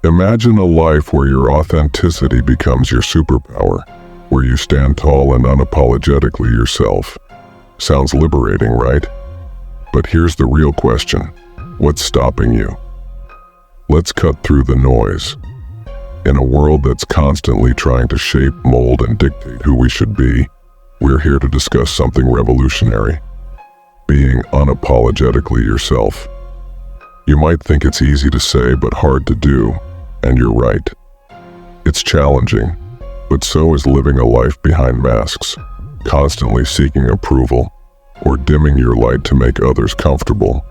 Imagine a life where your authenticity becomes your superpower, where you stand tall and unapologetically yourself. Sounds liberating, right? But here's the real question. What's stopping you? Let's cut through the noise. In a world that's constantly trying to shape, mold, and dictate who we should be, we're here to discuss something revolutionary. Being unapologetically yourself. You might think it's easy to say but hard to do, and you're right. It's challenging, but so is living a life behind masks, constantly seeking approval, or dimming your light to make others comfortable.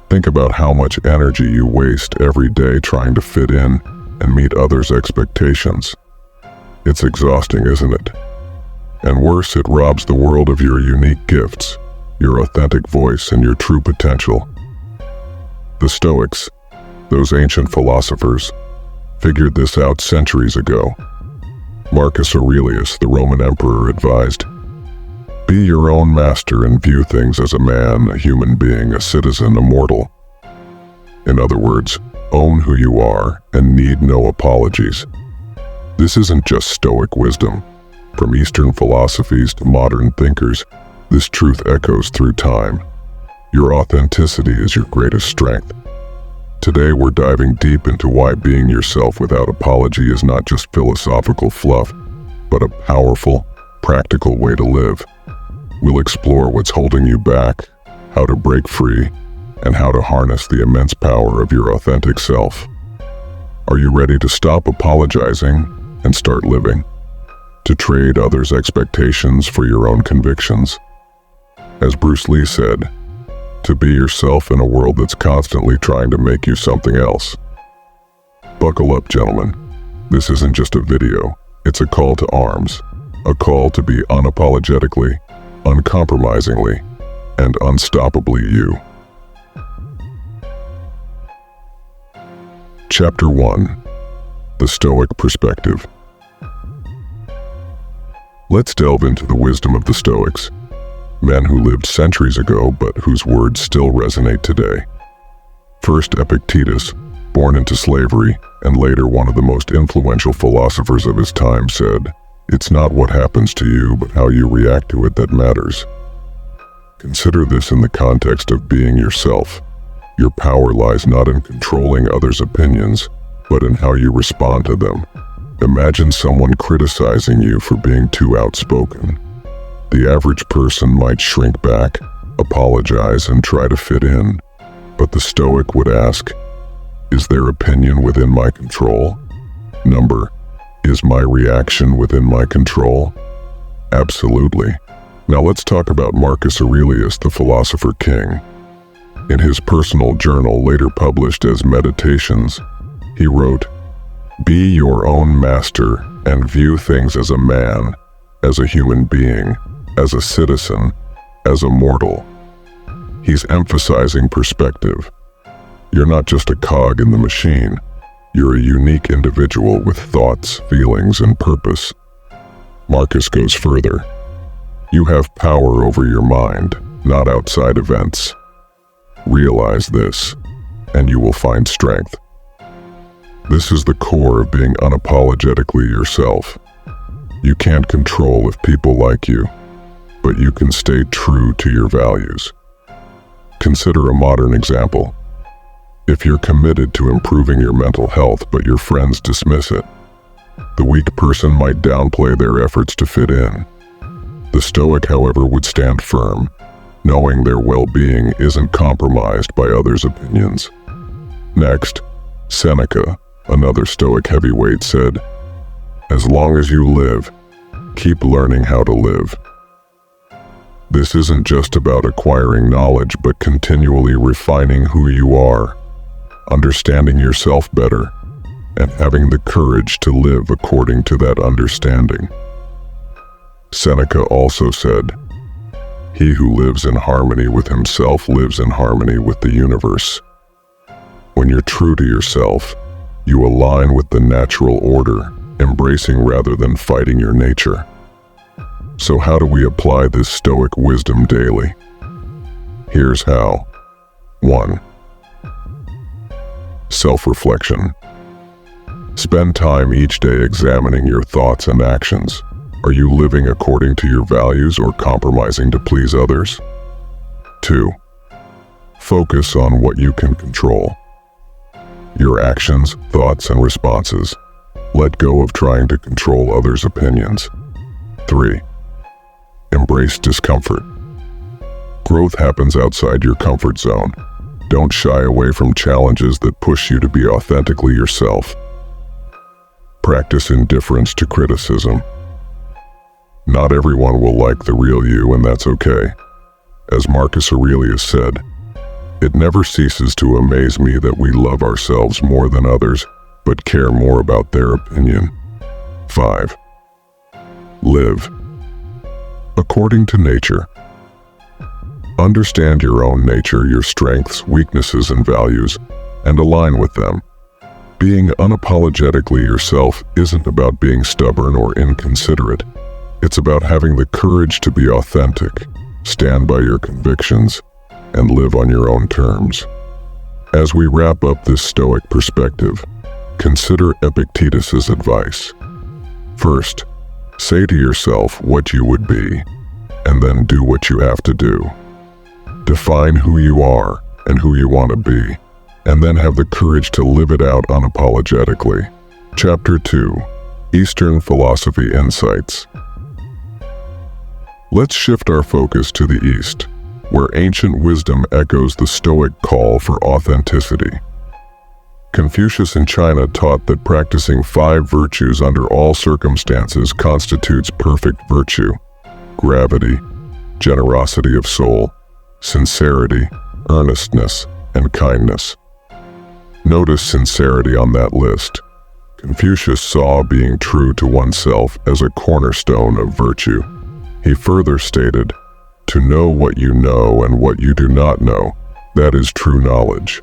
Think about how much energy you waste every day trying to fit in and meet others' expectations. It's exhausting, isn't it? And worse, it robs the world of your unique gifts, your authentic voice, and your true potential. The Stoics, those ancient philosophers, figured this out centuries ago. Marcus Aurelius, the Roman emperor, advised, "Be your own master and view things as a man, a human being, a citizen, a mortal." In other words, own who you are and need no apologies. This isn't just Stoic wisdom. From Eastern philosophies to modern thinkers, this truth echoes through time. Your authenticity is your greatest strength. Today we're diving deep into why being yourself without apology is not just philosophical fluff, but a powerful, practical way to live. We'll explore what's holding you back, how to break free, and how to harness the immense power of your authentic self. Are you ready to stop apologizing and start living? To trade others' expectations for your own convictions? As Bruce Lee said, to be yourself in a world that's constantly trying to make you something else. Buckle up, gentlemen. This isn't just a video, it's a call to arms. A call to be unapologetically, uncompromisingly, and unstoppably you. Chapter 1. The Stoic Perspective. Let's delve into the wisdom of the Stoics, men who lived centuries ago but whose words still resonate today. First, Epictetus, born into slavery and later one of the most influential philosophers of his time, said, "It's not what happens to you but how you react to it that matters." Consider this in the context of being yourself. Your power lies not in controlling others' opinions, but in how you respond to them. Imagine someone criticizing you for being too outspoken. The average person might shrink back, apologize, and try to fit in, but the Stoic would ask, is their opinion within my control? Is my reaction within my control? Absolutely. Now let's talk about Marcus Aurelius, the philosopher king. In his personal journal, later published as Meditations, he wrote, "Be your own master and view things as a man, as a human being, as a citizen, as a mortal." He's emphasizing perspective. You're not just a cog in the machine. You're a unique individual with thoughts, feelings, and purpose. Marcus goes further. You have power over your mind, not outside events. Realize this, and you will find strength. This is the core of being unapologetically yourself. You can't control if people like you, but you can stay true to your values. Consider a modern example. If you're committed to improving your mental health but your friends dismiss it, the weak person might downplay their efforts to fit in. The Stoic, however, would stand firm, knowing their well-being isn't compromised by others' opinions. Next, Seneca, another Stoic heavyweight, said, "As long as you live, keep learning how to live." This isn't just about acquiring knowledge, but continually refining who you are, understanding yourself better, and having the courage to live according to that understanding. Seneca also said, "He who lives in harmony with himself lives in harmony with the universe." When you're true to yourself, you align with the natural order, embracing rather than fighting your nature. So how do we apply this Stoic wisdom daily? Here's how. 1. Self-reflection. Spend time each day examining your thoughts and actions. Are you living according to your values or compromising to please others? 2. Focus on what you can control. Your actions, thoughts, and responses. Let go of trying to control others' opinions. 3. Embrace discomfort. Growth happens outside your comfort zone. Don't shy away from challenges that push you to be authentically yourself. Practice indifference to criticism. Not everyone will like the real you, and that's okay. As Marcus Aurelius said, "It never ceases to amaze me that we love ourselves more than others, but care more about their opinion." 5. Live according to nature. Understand your own nature, your strengths, weaknesses, and values, and align with them. Being unapologetically yourself isn't about being stubborn or inconsiderate. It's about having the courage to be authentic, stand by your convictions, and live on your own terms. As we wrap up this Stoic perspective, consider Epictetus's advice. First, say to yourself what you would be, and then do what you have to do. Define who you are and who you want to be, and then have the courage to live it out unapologetically. Chapter 2. Eastern Philosophy Insights. Let's shift our focus to the East, where ancient wisdom echoes the Stoic call for authenticity. Confucius in China taught that practicing 5 virtues under all circumstances constitutes perfect virtue: gravity, generosity of soul, sincerity, earnestness, and kindness. Notice sincerity on that list. Confucius saw being true to oneself as a cornerstone of virtue. He further stated, "To know what you know and what you do not know, that is true knowledge."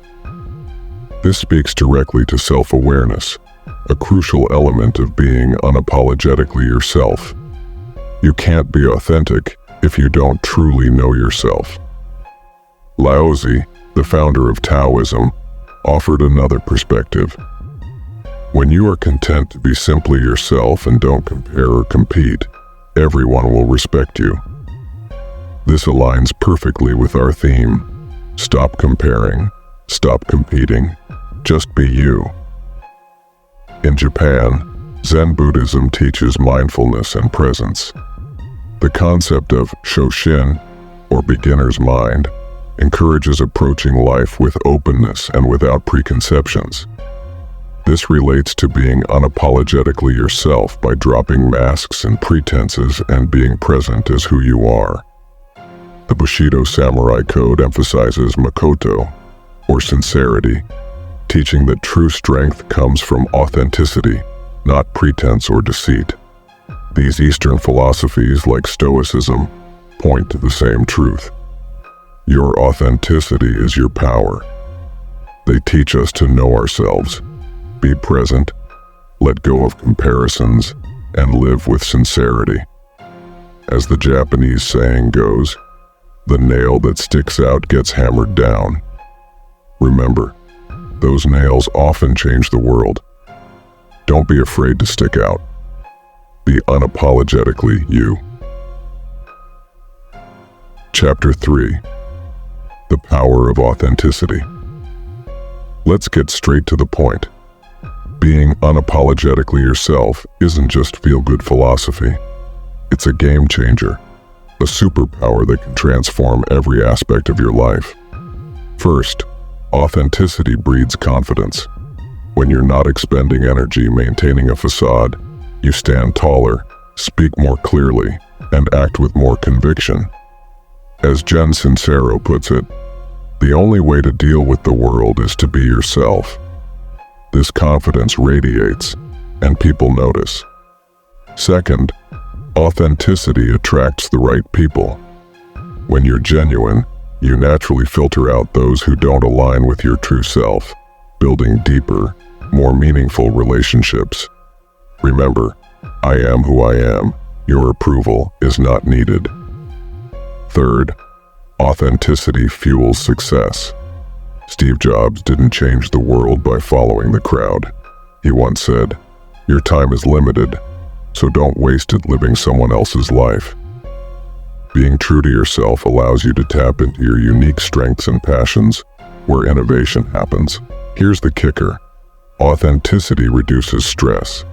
This speaks directly to self-awareness, a crucial element of being unapologetically yourself. You can't be authentic if you don't truly know yourself. Lao Tzu, the founder of Taoism, offered another perspective. When you are content to be simply yourself and don't compare or compete, everyone will respect you. This aligns perfectly with our theme: stop comparing, stop competing, just be you. In Japan, Zen Buddhism teaches mindfulness and presence. The concept of shoshin, or beginner's mind, encourages approaching life with openness and without preconceptions. This relates to being unapologetically yourself by dropping masks and pretenses and being present as who you are. The Bushido Samurai Code emphasizes makoto, or sincerity, teaching that true strength comes from authenticity, not pretense or deceit. These Eastern philosophies, like Stoicism, point to the same truth. Your authenticity is your power. They teach us to know ourselves, be present, let go of comparisons, and live with sincerity. As the Japanese saying goes, "The nail that sticks out gets hammered down." Remember, those nails often change the world. Don't be afraid to stick out. Be unapologetically you. Chapter 3. The Power of Authenticity. Let's get straight to the point. Being unapologetically yourself isn't just feel-good philosophy. It's a game changer, a superpower that can transform every aspect of your life. First, authenticity breeds confidence. When you're not expending energy maintaining a facade, you stand taller, speak more clearly, and act with more conviction. As Jen Sincero puts it, the only way to deal with the world is to be yourself. This confidence radiates, and people notice. Second, authenticity attracts the right people. When you're genuine, you naturally filter out those who don't align with your true self, building deeper, more meaningful relationships. Remember, I am who I am. Your approval is not needed. Third, authenticity fuels success. Steve Jobs didn't change the world by following the crowd. He once said, "Your time is limited, so don't waste it living someone else's life." Being true to yourself allows you to tap into your unique strengths and passions, where innovation happens. Here's the kicker. Authenticity reduces stress.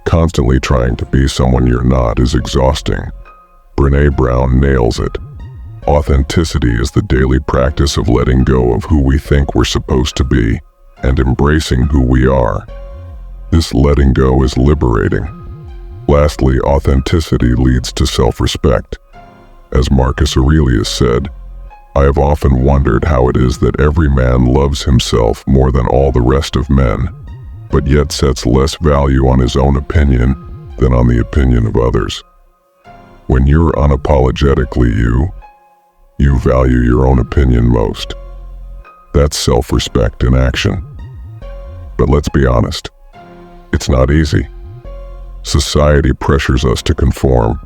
Constantly trying to be someone you're not is exhausting. Brené Brown nails it. Authenticity is the daily practice of letting go of who we think we're supposed to be and embracing who we are. This letting go is liberating. Lastly, authenticity leads to self-respect. As Marcus Aurelius said, "I have often wondered how it is that every man loves himself more than all the rest of men, but yet sets less value on his own opinion than on the opinion of others." When you're unapologetically you value your own opinion most. That's self-respect in action. But let's be honest, it's not easy. Society pressures us to conform,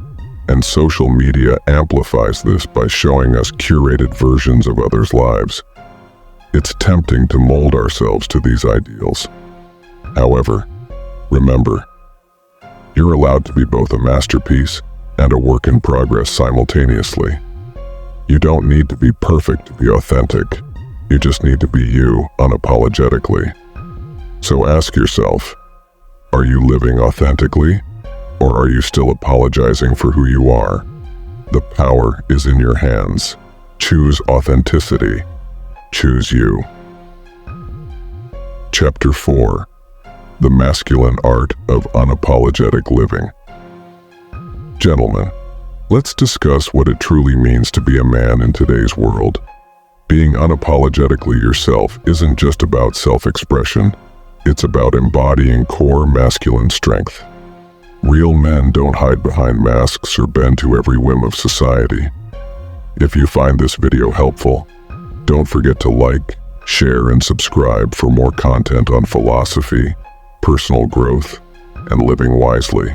and social media amplifies this by showing us curated versions of others' lives. It's tempting to mold ourselves to these ideals. However, remember, you're allowed to be both a masterpiece and a work in progress simultaneously. You don't need to be perfect to be authentic. You just need to be you unapologetically. So ask yourself, are you living authentically, or are you still apologizing for who you are? The power is in your hands. Choose authenticity. Choose you. Chapter 4. The Masculine Art of Unapologetic Living. Gentlemen, let's discuss what it truly means to be a man in today's world. Being unapologetically yourself isn't just about self-expression, it's about embodying core masculine strength. Real men don't hide behind masks or bend to every whim of society. If you find this video helpful, don't forget to like, share, and subscribe for more content on philosophy, personal growth, and living wisely.